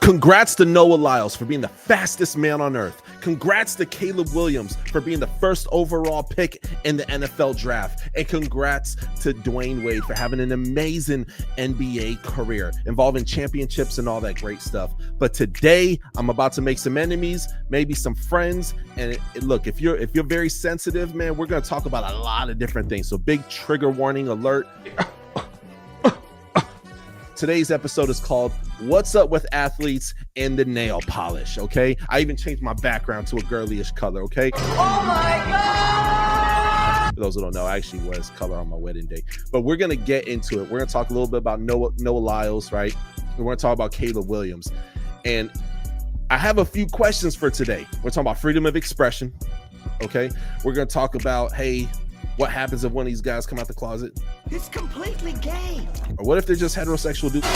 Congrats to Noah Lyles for being the fastest man on earth. Congrats to Caleb Williams for being the first overall pick in the NFL draft. And congrats to Dwyane Wade for having an amazing NBA career involving championships and all that great stuff. But today I'm about to make some enemies, maybe some friends. And look, if you're very sensitive, man, we're going to talk about a lot of different things. So big trigger warning alert. Today's episode is called What's Up with Athletes and the Nail Polish, okay? I even changed my background to a girlyish color, okay? Oh my God! For those who don't know, I actually wear this color on my wedding day. But we're going to get into it. We're going to talk a little bit about Noah Lyles, right? We're going to talk about Caleb Williams. And I have a few questions for today. We're talking about freedom of expression, okay? We're going to talk about, hey, what happens if one of these guys come out the closet? It's completely gay. Or what if they're just heterosexual dudes?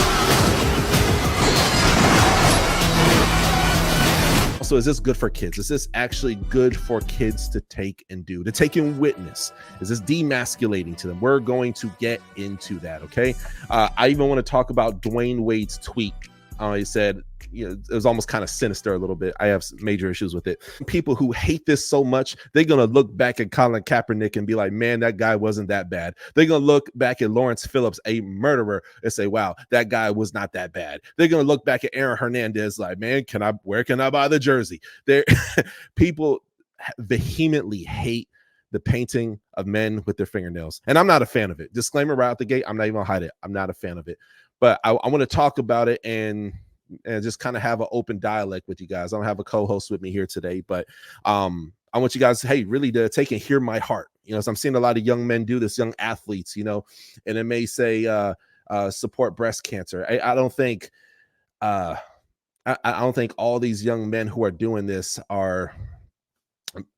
Also, is this good for kids? Is this actually good for kids to take and do, to take and witness? Is this demasculating to them? We're going to get into that, okay? I even want to talk about Dwyane Wade's tweet. He said, you know, it was almost kind of sinister a little bit. I have major issues with it. People who hate this so much, they're going to look back at Colin Kaepernick and be like, man, that guy wasn't that bad. They're going to look back at Lawrence Phillips, a murderer, and say, wow, that guy was not that bad. They're going to look back at Aaron Hernandez like, man, where can I buy the jersey? People vehemently hate the painting of men with their fingernails. And I'm not a fan of it. Disclaimer right out the gate. I'm not even gonna hide it. I'm not a fan of it. But I want to talk about it and just kind of have an open dialect with you guys. I don't have a co-host with me here today, but I want you guys, hey, really to take and hear my heart. You know, so I'm seeing a lot of young men do this, young athletes, you know, and it may say support breast cancer. I don't think I don't think all these young men who are doing this are,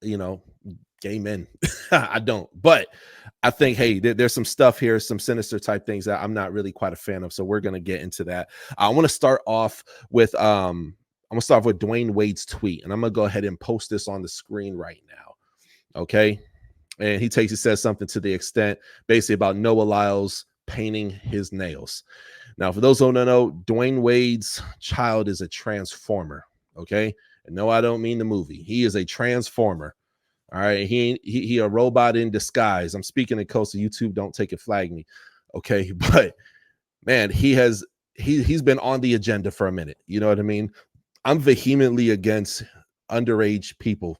you know, gay men. I don't, but I think, hey, there's some stuff here, some sinister type things that I'm not really quite a fan of. So we're going to get into that. I want to start off with, Dwyane Wade's tweet, and I'm going to go ahead and post this on the screen right now. Okay. And he says something to the extent basically about Noah Lyles painting his nails. Now, for those who don't know, Dwyane Wade's child is a transformer. Okay. And no, I don't mean the movie. He is a transformer. All right, he a robot in disguise. I'm speaking in code, so YouTube don't take it, flag me, okay? But man, he's been on the agenda for a minute. You know what I mean? I'm vehemently against underage people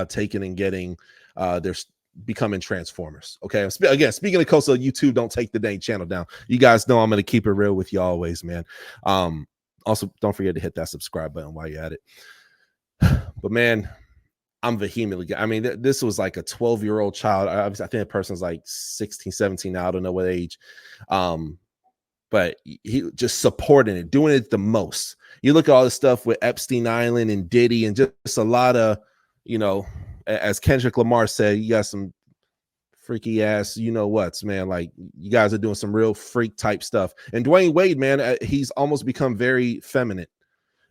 taking and getting they're becoming transformers. Okay, again, speaking of code, so YouTube don't take the dang channel down. You guys know I'm gonna keep it real with you always, man. Also, don't forget to hit that subscribe button while you're at it. But man, I'm vehemently, I mean, this was like a 12-year-old child. I think the person's like 16, 17 now. I don't know what age. But he just supporting it, doing it the most. You look at all this stuff with Epstein Island and Diddy and just a lot of, you know, as Kendrick Lamar said, you got some freaky ass, you know what's, man. Like, you guys are doing some real freak type stuff. And Dwyane Wade, man, he's almost become very feminine.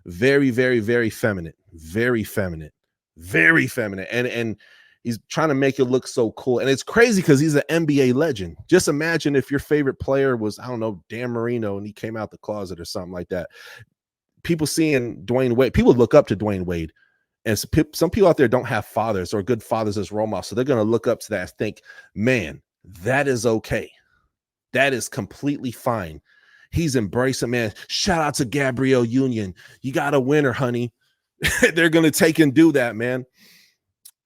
Very, very, very feminine. Very feminine. Very feminine, and he's trying to make it look so cool. And it's crazy because he's an NBA legend. Just imagine if your favorite player was, I don't know, Dan Marino, and he came out the closet or something like that. People seeing Dwyane Wade, people look up to Dwyane Wade, and some people out there don't have fathers or good fathers as role models, so they're going to look up to that and think, man, that is okay. That is completely fine. He's embracing, man. Shout out to Gabrielle Union. You got a winner, honey. They're going to take and do that, man.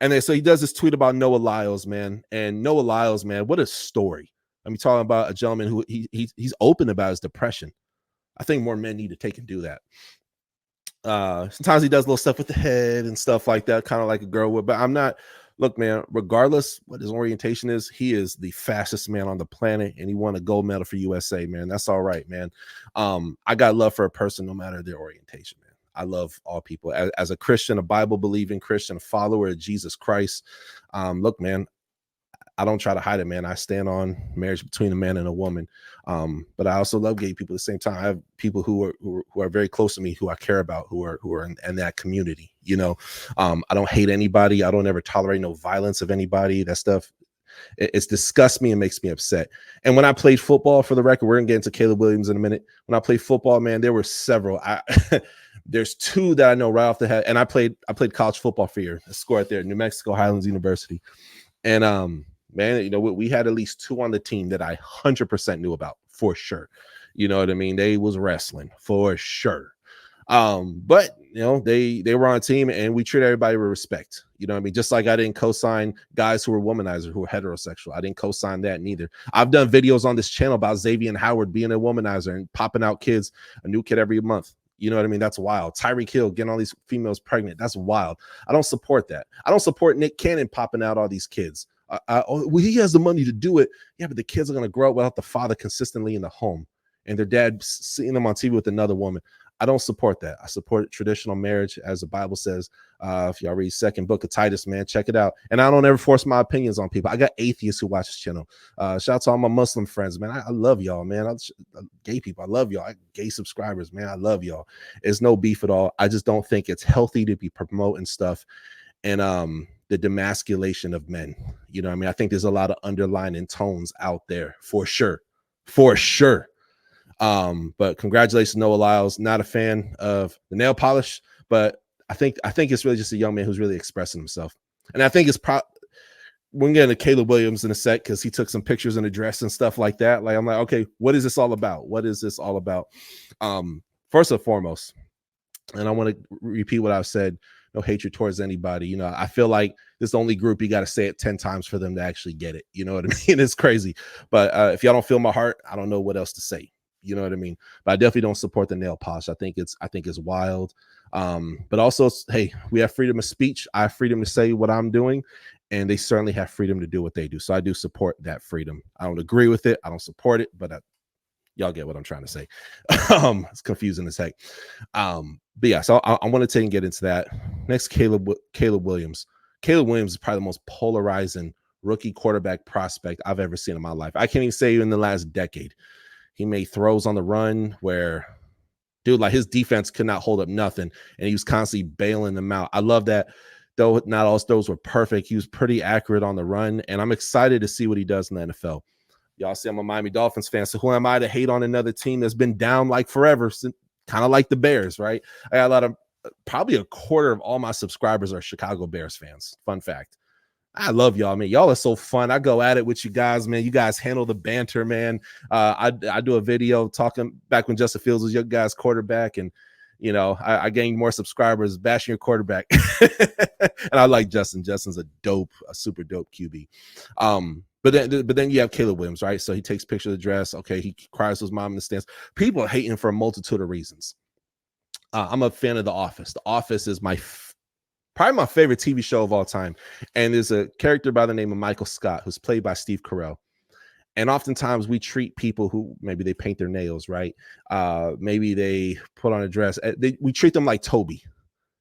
And then, so he does this tweet about Noah Lyles, man. And Noah Lyles, man, what a story. I'm talking about a gentleman who he's open about his depression. I think more men need to take and do that. Sometimes he does little stuff with the head and stuff like that, kind of like a girl would. But I'm not, look, man, regardless what his orientation is, he is the fastest man on the planet, and he won a gold medal for USA, man. That's all right, man. I got love for a person no matter their orientation, man. I love all people. As a Christian, a Bible-believing Christian, a follower of Jesus Christ, look, man, I don't try to hide it, man. I stand on marriage between a man and a woman. But I also love gay people at the same time. I have people who are very close to me, who I care about, who are in that community. You know, I don't hate anybody. I don't ever tolerate no violence of anybody. That stuff, It's disgusts me and makes me upset. And when I played football, for the record, we're gonna get into Caleb Williams in a minute. When I played football, man, there were several. There's two that I know right off the head. And I played college football for a year. I scored there, New Mexico Highlands University. And man, you know, we had at least two on the team that I 100% knew about for sure. You know what I mean? They was wrestling for sure. But you know, they were on a team and we treat everybody with respect. You know what I mean? Just like I didn't co-sign guys who were womanizers, who were heterosexual. I didn't co-sign that neither. I've done videos on this channel about Xavier Howard being a womanizer and popping out kids, a new kid every month. You know what I mean? That's wild. Tyreek Hill getting all these females pregnant. That's wild. I don't support that. I don't support Nick Cannon popping out all these kids. Well, he has the money to do it. Yeah, but the kids are going to grow up without the father consistently in the home and their dad seeing them on TV with another woman. I don't support that. I support traditional marriage, as the Bible says. If y'all read second book of Titus, man, check it out. And I don't ever force my opinions on people. I got atheists who watch this channel. Shout out to all my Muslim friends, man. I love y'all, man. Gay people, I love y'all. Gay subscribers, man, I love y'all. It's no beef at all. I just don't think it's healthy to be promoting stuff and the demasculation of men. You know what I mean? I think there's a lot of underlining tones out there for sure. For sure. But congratulations, Noah Lyles. Not a fan of the nail polish, but I think it's really just a young man who's really expressing himself. And I think it's we're gonna get into Caleb Williams in a sec because he took some pictures in a dress and stuff like that. Like I'm like, okay, what is this all about? What is this all about? First and foremost, and I want to repeat what I've said. No hatred towards anybody. You know, I feel like this is the only group you got to say it 10 times for them to actually get it. You know what I mean? It's crazy. But if y'all don't feel my heart, I don't know what else to say. You know what I mean? But I definitely don't support the nail polish. I think it's wild. But also, hey, we have freedom of speech. I have freedom to say what I'm doing, and they certainly have freedom to do what they do. So I do support that freedom. I don't agree with it. I don't support it, but y'all get what I'm trying to say. It's confusing as heck. But yeah, so I want to take and get into that. Next, Caleb Williams. Caleb Williams is probably the most polarizing rookie quarterback prospect I've ever seen in my life. I can't even say in the last decade. He made throws on the run where, dude, like his defense could not hold up nothing, and he was constantly bailing them out. I love that, though not all those were perfect. He was pretty accurate on the run, and I'm excited to see what he does in the NFL. Y'all see I'm a Miami Dolphins fan, so who am I to hate on another team that's been down like forever, kind of like the Bears, right? I got a lot of, probably a quarter of all my subscribers are Chicago Bears fans. Fun fact. I love y'all, man. Y'all are so fun. I go at it with you guys, man. You guys handle the banter, man. I do a video talking back when Justin Fields was your guys' quarterback, and you know, I gained more subscribers bashing your quarterback. And I like Justin. Justin's a super dope QB. But then you have Caleb Williams, right? So he takes pictures of the dress. Okay, he cries to his mom in the stands. People are hating for a multitude of reasons. I'm a fan of The Office. The Office is probably my favorite TV show of all time. And there's a character by the name of Michael Scott who's played by Steve Carell. And oftentimes we treat people who maybe they paint their nails, right? Maybe they put on a dress. We treat them like Toby.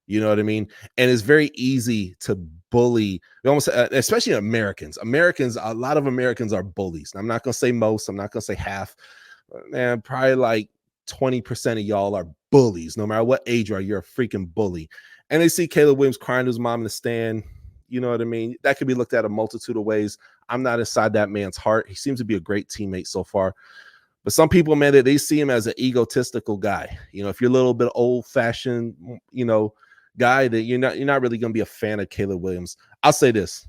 You know what I mean? And it's very easy to bully, especially Americans. A lot of Americans are bullies. I'm not going to say most. I'm not going to say half. Man, probably like 20% of y'all are bullies. No matter what age you are, you're a freaking bully. And they see Caleb Williams crying to his mom in the stand. You know what I mean? That could be looked at a multitude of ways. I'm not inside that man's heart. He seems to be a great teammate so far. But some people, man, they see him as an egotistical guy. You know, if you're a little bit old-fashioned, you know, guy, that you're not really going to be a fan of Caleb Williams. I'll say this,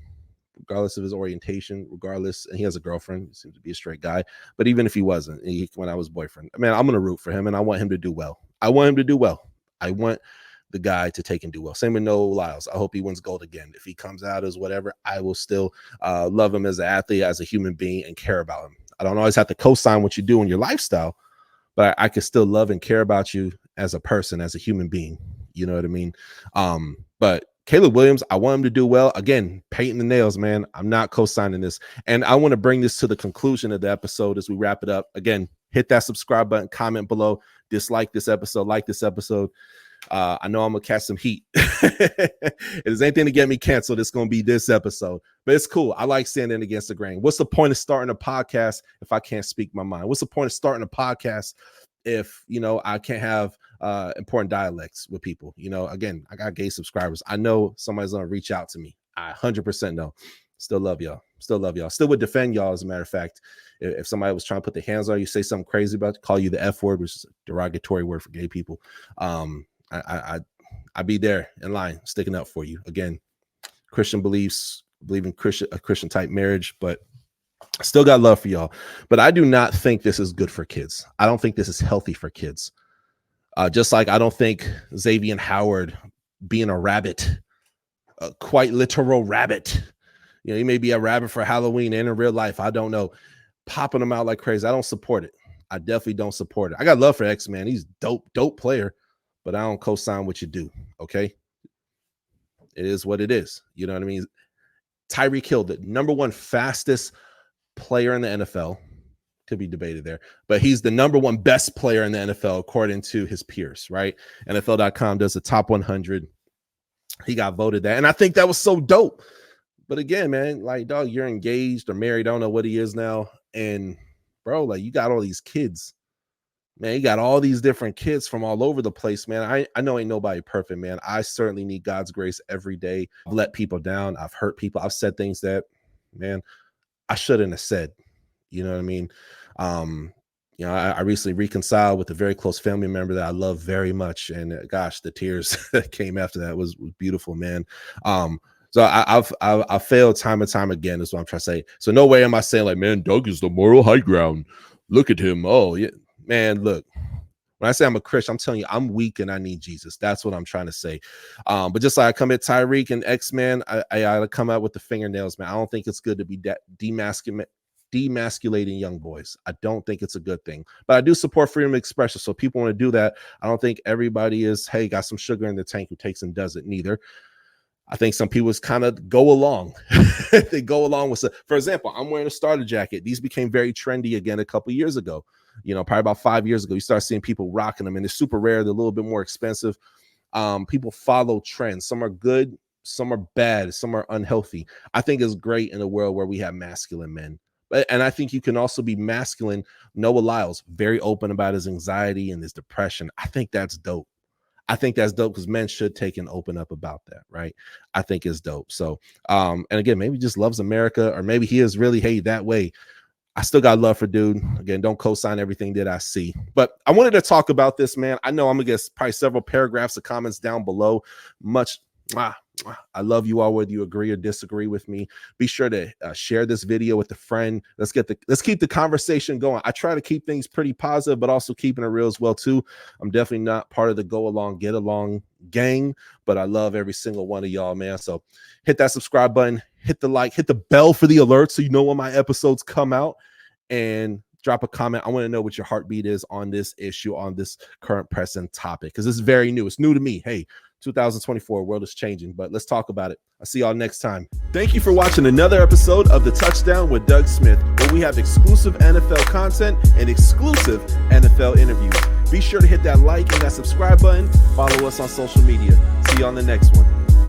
regardless of his orientation, and he has a girlfriend, he seems to be a straight guy. But even if he wasn't, when I was boyfriend, man, I'm going to root for him, and I want him to do well. I want the guy to take and do well. Same with Noah Lyles. I hope he wins gold again. If he comes out as whatever, I will still love him as an athlete, as a human being, and care about him. I don't always have to co-sign what you do in your lifestyle, but I can still love and care about you as a person, as a human being. You know what I mean? But Caleb Williams, I want him to do well. Again, painting the nails, man. I'm not co-signing this. And I want to bring this to the conclusion of the episode as we wrap it up. Again, hit that subscribe button, comment below, dislike this episode, like this episode. I know I'm gonna catch some heat. If there's anything to get me canceled, it's gonna be this episode. But it's cool. I like standing against the grain. What's the point of starting a podcast if I can't speak my mind? What's the point of starting a podcast if, you know, I can't have important dialects with people? You know, again, I got gay subscribers. I know somebody's gonna reach out to me. I 100% know. Still love y'all. Still love y'all. Still would defend y'all. As a matter of fact, if somebody was trying to put their hands on you, say something crazy about you, call you the F word, which is a derogatory word for gay people, I'd be there in line sticking up for you. Again, Christian beliefs, believe in a Christian type marriage, but still got love for y'all. But I do not think this is good for kids. I don't think this is healthy for kids. Just like I don't think Xavier Howard being a rabbit, a quite literal rabbit. You know, he may be a rabbit for Halloween and in real life, I don't know, popping them out like crazy. I don't support it. I definitely don't support it. I got love for X-Man. He's dope player, but I don't co-sign what you do, okay? It is what it is. You know what I mean? Tyreek Hill, the number one fastest player in the NFL, could be debated there, but he's the number one best player in the NFL according to his peers, right? NFL.com does the top 100. He got voted that, and I think that was so dope. But again, man, like, dog, you're engaged or married. I don't know what he is now. And bro, like, you got all these kids, man. You got all these different kids from all over the place, man. I know ain't nobody perfect, man. I certainly need God's grace every day. I've let people down. I've hurt people. I've said things that, man, I shouldn't have said. You know what I mean? You know, I recently reconciled with a very close family member that I love very much. And gosh, the tears that came after that was beautiful, man. So I've failed time and time again, is what I'm trying to say. So no way am I saying like, man, Doug is the moral high ground. Look at him. Oh, yeah, man, look. When I say I'm a Christian, I'm telling you, I'm weak and I need Jesus. That's what I'm trying to say. But just like I come at Tyreek and X-Man, I come out with the fingernails, man. I don't think it's good to be demasculating young boys. I don't think it's a good thing, but I do support freedom of expression. So people want to do that. I don't think everybody is, hey, got some sugar in the tank who takes and does it, neither. I think some people just kind of go along. They go along with, for example, I'm wearing a starter jacket. These became very trendy again a couple years ago. You know, probably about 5 years ago, you start seeing people rocking them, and they're super rare. They're a little bit more expensive. People follow trends. Some are good, some are bad, some are unhealthy. I think it's great in a world where we have masculine men. And I think you can also be masculine. Noah Lyles, very open about his anxiety and his depression. I think that's dope. I think that's dope because men should take and open up about that, right? I think it's dope. So, and again, maybe he just loves America, or maybe he is really, hey, that way. I still got love for dude. Again, don't co-sign everything that I see. But I wanted to talk about this, man. I know I'm going to get probably several paragraphs of comments down below. I love you all, whether you agree or disagree with me. Be sure to share this video with a friend. Let's keep the conversation going. I try to keep things pretty positive, but also keeping it real as well too. I'm definitely not part of the go along, get along gang, but I love every single one of y'all, man. So hit that subscribe button, hit the like, hit the bell for the alert so you know when my episodes come out, and drop a comment. I want to know what your heartbeat is on this issue, on this current pressing topic, because this is very new. It's new to me. Hey, 2024, world is changing, but let's talk about it. I'll see y'all next time. Thank you for watching another episode of The Touchdown with Doug Smith, where we have exclusive NFL content and exclusive NFL interviews. Be sure to hit that like and that subscribe button. Follow us on social media. See you on the next one.